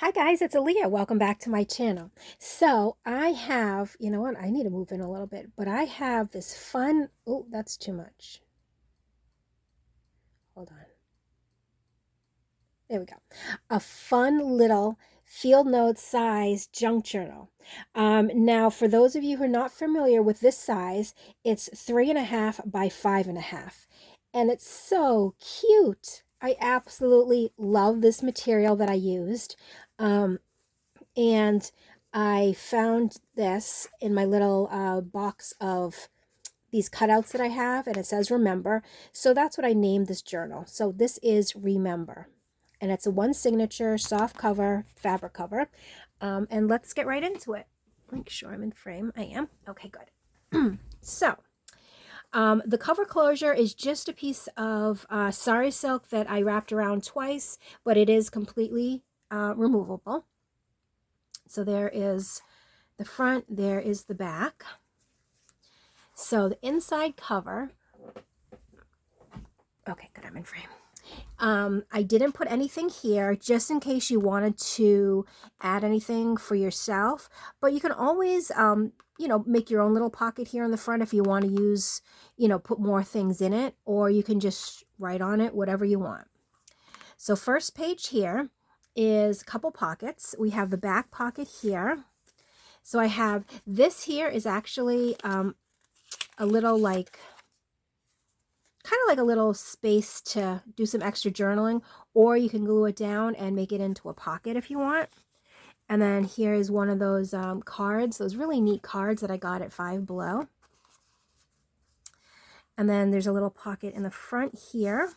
Hi guys, it's Aaliyah. Welcome back to my channel. So I have, you know what, I need to move in a little bit, but I have this fun, oh, that's too much. Hold on. There we go. A fun little field note size junk journal. Now, for those of you who are not familiar with this size, it's 3.5 by 5.5. And it's so cute. I absolutely love this material that I used. And I found this in my little box of these cutouts that I have, and it says remember. So that's what I named this journal. So this is Remember. And it's a one signature soft cover, fabric cover. And let's get right into it. Make sure I'm in frame. I am. Okay, good. So the cover closure is just a piece of sari silk that I wrapped around twice, but it is completely removable. So there is the front, there is the back. So the inside cover, okay, good, I'm in frame. I didn't put anything here just in case you wanted to add anything for yourself, but you can always, make your own little pocket here in the front if you want to use, put more things in it, or you can just write on it, whatever you want. So first page here is a couple pockets. We have the back pocket here. So I have this here is actually a little kind of like a little space to do some extra journaling, or you can glue it down and make it into a pocket if you want. And then here is one of those cards, those really neat cards that I got at Five Below. And then there's a little pocket in the front here.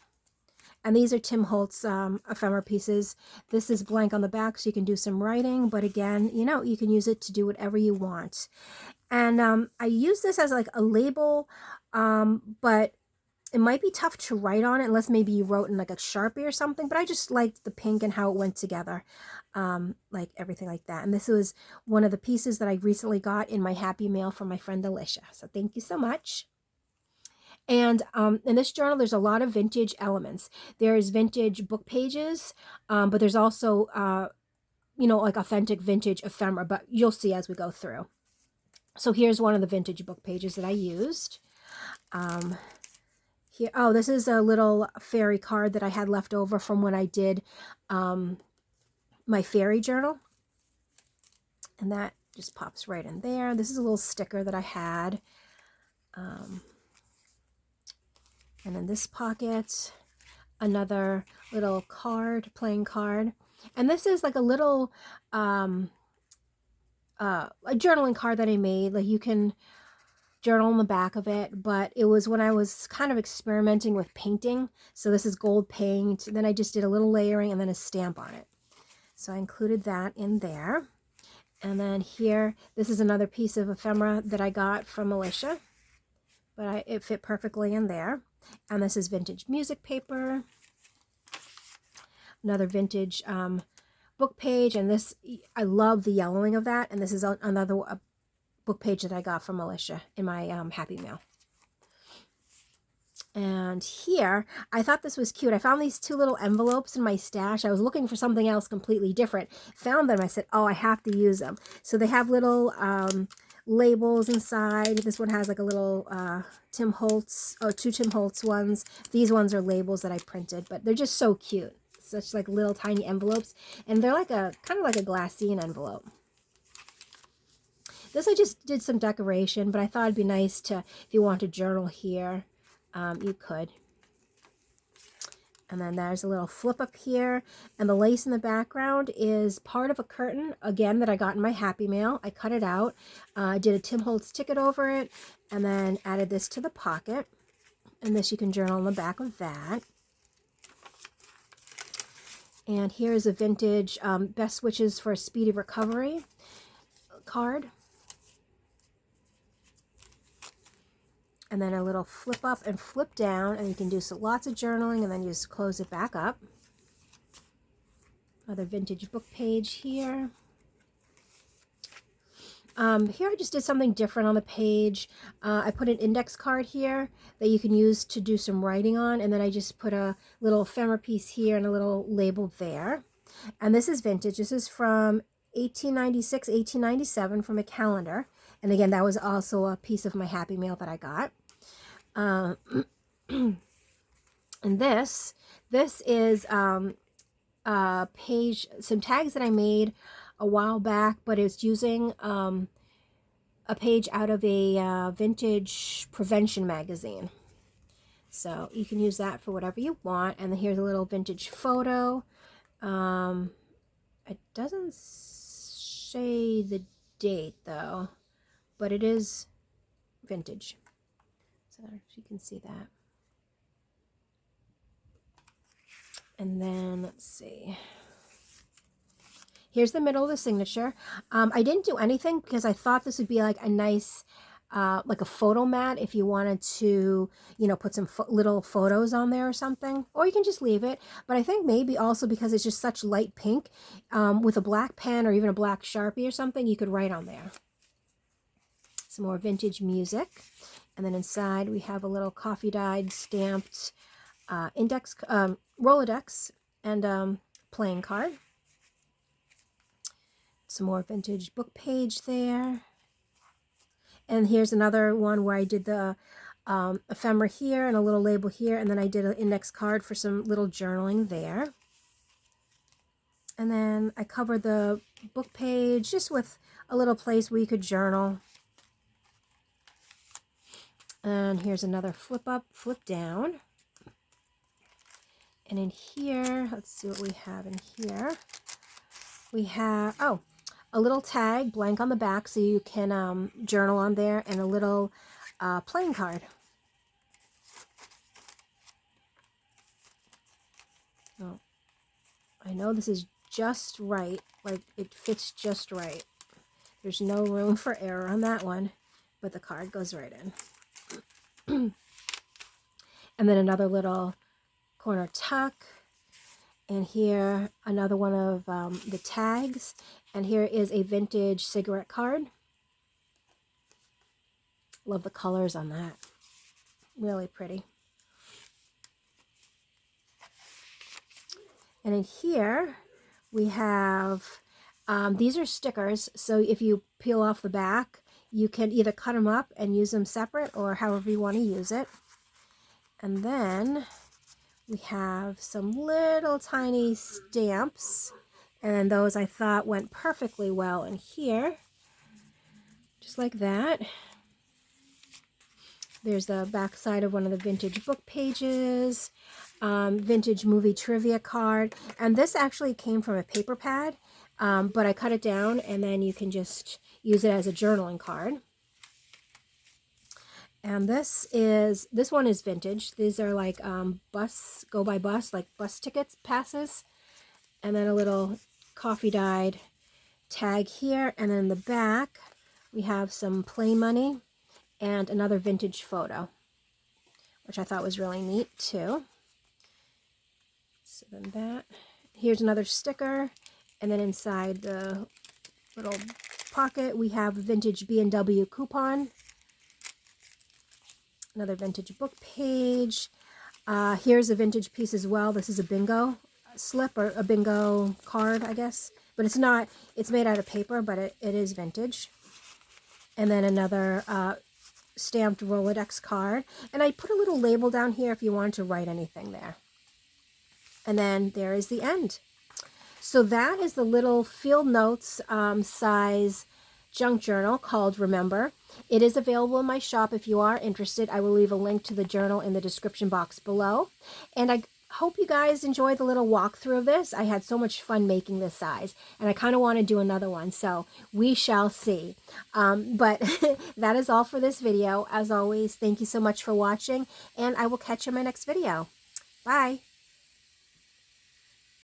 And these are Tim Holtz ephemera pieces. This is blank on the back, so you can do some writing. But again, you can use it to do whatever you want. And I use this as like a label, but it might be tough to write on it unless maybe you wrote in like a Sharpie or something. But I just liked the pink and how it went together, like everything like that. And this was one of the pieces that I recently got in my Happy Mail from my friend Alicia. So thank you so much. And in this journal, there's a lot of vintage elements. There's vintage book pages, but there's also, like authentic vintage ephemera, but you'll see as we go through. So here's one of the vintage book pages that I used. Here, oh, this is a little fairy card that I had left over from when I did my fairy journal. And that just pops right in there. This is a little sticker that I had. And in this pocket, another little card, playing card. And this is like a little a journaling card that I made. Like you can journal on the back of it, but it was when I was kind of experimenting with painting. So this is gold paint. Then I just did a little layering and then a stamp on it. So I included that in there. And then here, this is another piece of ephemera that I got from Alicia, but it fit perfectly in there. And this is vintage music paper, another vintage book page, and this, I love the yellowing of that, and this is another book page that I got from Alicia in my Happy Mail. And here, I thought this was cute. I found these two little envelopes in my stash. I was looking for something else completely different. Found them. I said, oh, I have to use them. So they have little labels inside. This one has like a little Tim Holtz, or two Tim Holtz ones. These ones are labels that I printed, but they're just so cute. Such like little tiny envelopes. And they're like kind of like a glassine envelope. This I just did some decoration, but I thought it'd be nice to, if you want to journal here, you could. And then there's a little flip up here, and the lace in the background is part of a curtain, again, that I got in my Happy Mail. I cut it out, did a Tim Holtz ticket over it, and then added this to the pocket. And this you can journal on the back of that. And here's a vintage Best Wishes for a Speedy Recovery card. And then a little flip up and flip down, and you can do lots of journaling, and then you just close it back up. Another vintage book page here. Here I just did something different on the page. I put an index card here that you can use to do some writing on, and then I just put a little ephemera piece here and a little label there. And this is vintage. This is from 1896, 1897 from a calendar. And again, that was also a piece of my Happy Mail that I got. And this is page, some tags that I made a while back, but it's using a page out of a vintage prevention magazine. So you can use that for whatever you want. And then here's a little vintage photo. It doesn't say the date though, but it is vintage. So if you can see that. And then let's see. Here's the middle of the signature. I didn't do anything because I thought this would be like a nice, like a photo mat if you wanted to, you know, put some little photos on there or something. Or you can just leave it. But I think maybe also because it's just such light pink, with a black pen or even a black Sharpie or something, you could write on there. Some more vintage music. And then inside we have a little coffee dyed stamped index, Rolodex and playing card. Some more vintage book page there. And here's another one where I did the ephemera here and a little label here, and then I did an index card for some little journaling there. And then I covered the book page just with a little place where you could journal. And here's another flip up, flip down. And in here, let's see what we have in here. We have, oh, a little tag, blank on the back, so you can journal on there, and a little playing card. Oh, I know this is just right, like it fits just right. There's no room for error on that one, but the card goes right in. And then another little corner tuck. And here, another one of the tags. And here is a vintage cigarette card. Love the colors on that. Really pretty. And in here, we have, these are stickers. So if you peel off the back, you can either cut them up and use them separate or however you want to use it. And then we have some little tiny stamps, and those I thought went perfectly well in here, just like that. There's the back side of one of the vintage book pages, vintage movie trivia card, and this actually came from a paper pad, but I cut it down, and then you can just use it as a journaling card. And this one is vintage. These are like bus, go by bus, like bus tickets, passes. And then a little coffee dyed tag here. And then in the back, we have some play money and another vintage photo, which I thought was really neat too. So then that, here's another sticker. And then inside the little pocket, we have a vintage B&W coupon. Another vintage book page. Here's a vintage piece as well. This is a bingo slip or a bingo card, I guess. But it's not, it's made out of paper, but it is vintage. And then another stamped Rolodex card. And I put a little label down here if you wanted to write anything there. And then there is the end. So that is the little field notes size junk journal called Remember. It is available in my shop if you are interested. I will leave a link to the journal in the description box below. And I hope you guys enjoyed the little walkthrough of this. I had so much fun making this size, and I kind of want to do another one, so we shall see. But that is all for this video. As always, thank you so much for watching, and I will catch you in my next video. Bye!